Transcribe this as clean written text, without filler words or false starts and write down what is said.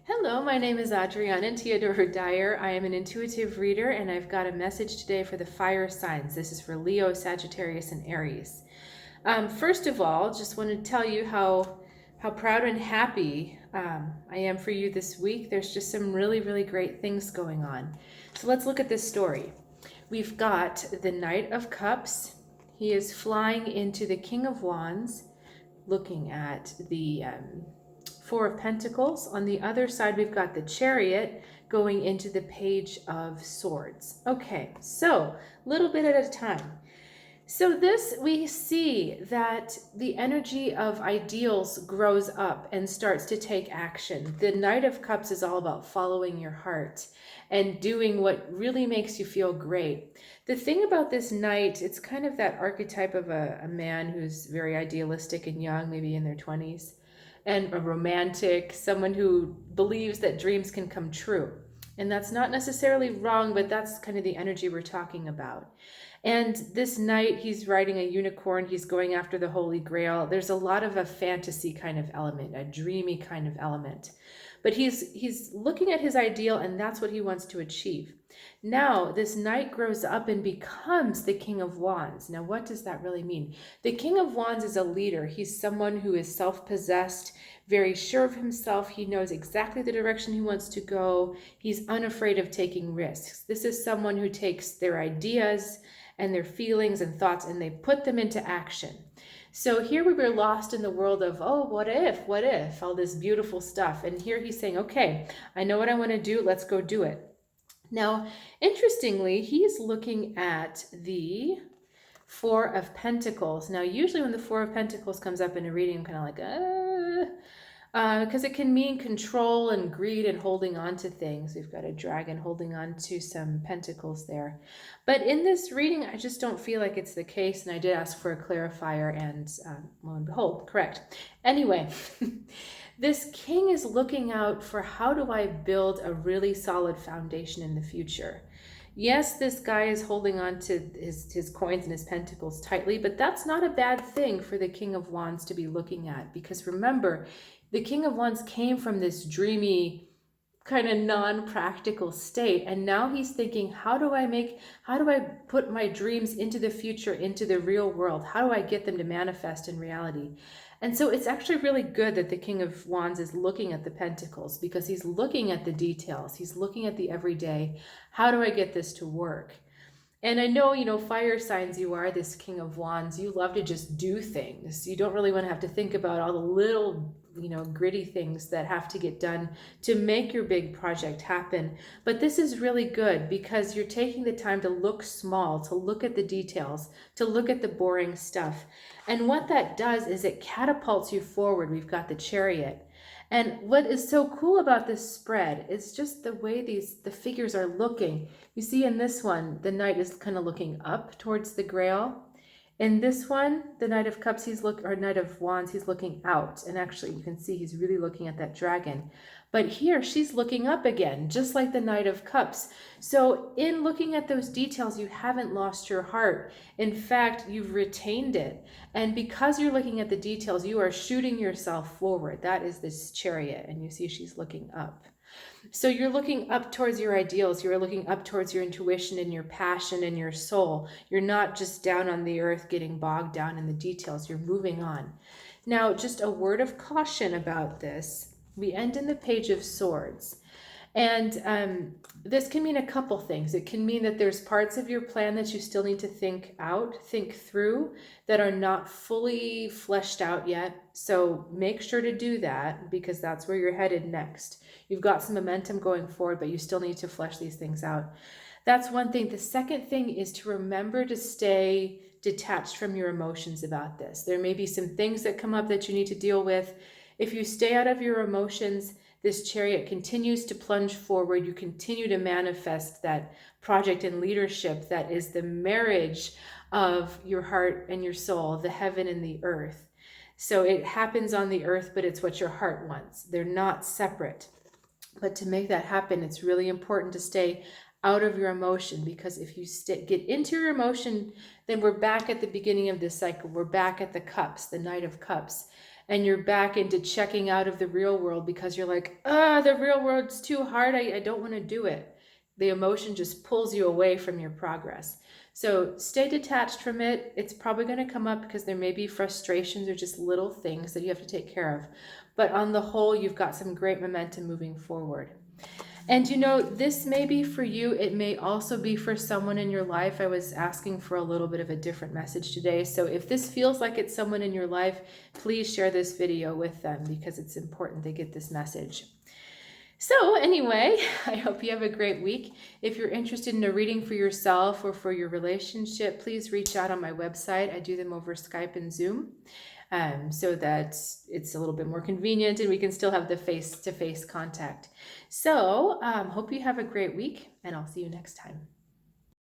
Hello, my name is Adriana Teodoro-Dier. I am an intuitive reader, and I've got a message today for the fire signs. This is for Leo, Sagittarius, and Aries. First of all, just want to tell you how proud and happy I am for you this week. There's just some really, really great things going on. So let's look at this story. We've got the Knight of Cups. He is flying into the King of Wands, looking at the Four of Pentacles. On the other side, we've got the Chariot going into the Page of Swords. Okay, so a little bit at a time. So this, we see that the energy of ideals grows up and starts to take action. The Knight of Cups is all about following your heart and doing what really makes you feel great. The thing about this knight, it's kind of that archetype of a man who's very idealistic and young, maybe in their 20s, and a romantic, someone who believes that dreams can come true. And that's not necessarily wrong, but that's kind of the energy we're talking about. And this knight, he's riding a unicorn. He's going after the Holy Grail. There's a lot of a fantasy kind of element, a dreamy kind of element. But he's looking at his ideal, and that's what he wants to achieve. Now, this knight grows up and becomes the King of Wands. Now, what does that really mean? The King of Wands is a leader. He's someone who is self-possessed, very sure of himself. He knows exactly the direction he wants to go. He's unafraid of taking risks. This is someone who takes their ideas and their feelings and thoughts, and they put them into action. So here we were lost in the world of, oh, what if, all this beautiful stuff. And here he's saying, okay, I know what I want to do. Let's go do it. Now, interestingly, he's looking at the Four of Pentacles. Now, usually when the Four of Pentacles comes up in a reading, I'm kind of like, because it can mean control and greed and holding on to things. We've got a dragon holding on to some pentacles there. But in this reading, I just don't feel like it's the case. And I did ask for a clarifier, and lo and behold, correct. Anyway, this king is looking out for, how do I build a really solid foundation in the future? Yes, this guy is holding on to his coins and his pentacles tightly, but that's not a bad thing for the King of Wands to be looking at, because remember, the King of Wands came from this dreamy, kind of non-practical state, and now he's thinking, how do I put my dreams into the future, into the real world? How do I get them to manifest in reality? And so it's actually really good that the King of Wands is looking at the pentacles, because he's looking at the details. He's looking at the everyday. How do I get this to work? And I know, fire signs, you are this King of Wands. You love to just do things. You don't really want to have to think about all the little, gritty things that have to get done to make your big project happen. But this is really good, because you're taking the time to look small, to look at the details, to look at the boring stuff. And what that does is it catapults you forward. We've got the Chariot. And what is so cool about this spread is just the way the figures are looking. You see in this one, the knight is kind of looking up towards the Grail. In this one, the Knight of Cups, Knight of Wands, he's looking out. And actually, you can see he's really looking at that dragon. But here, she's looking up again, just like the Knight of Cups. So in looking at those details, you haven't lost your heart. In fact, you've retained it. And because you're looking at the details, you are shooting yourself forward. That is this Chariot. And you see she's looking up. So you're looking up towards your ideals. You're looking up towards your intuition and your passion and your soul. You're not just down on the earth getting bogged down in the details. You're moving on. Now, just a word of caution about this. We end in the Page of Swords. And this can mean a couple things. It can mean that there's parts of your plan that you still need to think through, that are not fully fleshed out yet. So make sure to do that, because that's where you're headed next. You've got some momentum going forward, but you still need to flesh these things out. That's one thing. The second thing is to remember to stay detached from your emotions about this. There may be some things that come up that you need to deal with. If you stay out of your emotions, this Chariot continues to plunge forward. You continue to manifest that project and leadership that is the marriage of your heart and your soul, the heaven and the earth. So it happens on the earth, but it's what your heart wants. They're not separate. But to make that happen, it's really important to stay out of your emotion, because if you get into your emotion, then we're back at the beginning of this cycle. We're back at the cups, the Knight of Cups. and you're back into checking out of the real world because you're like, the real world's too hard. I don't want to do it. The emotion just pulls you away from your progress. So stay detached from it. It's probably going to come up because there may be frustrations or just little things that you have to take care of. But on the whole, you've got some great momentum moving forward. And you know, this may be for you. It may also be for someone in your life. I was asking for a little bit of a different message today. So if this feels like it's someone in your life, please share this video with them because it's important they get this message. So anyway, I hope you have a great week. If you're interested in a reading for yourself or for your relationship, please reach out on my website. I do them over Skype and Zoom, so that it's a little bit more convenient and we can still have the face-to-face contact. So hope you have a great week, and I'll see you next time.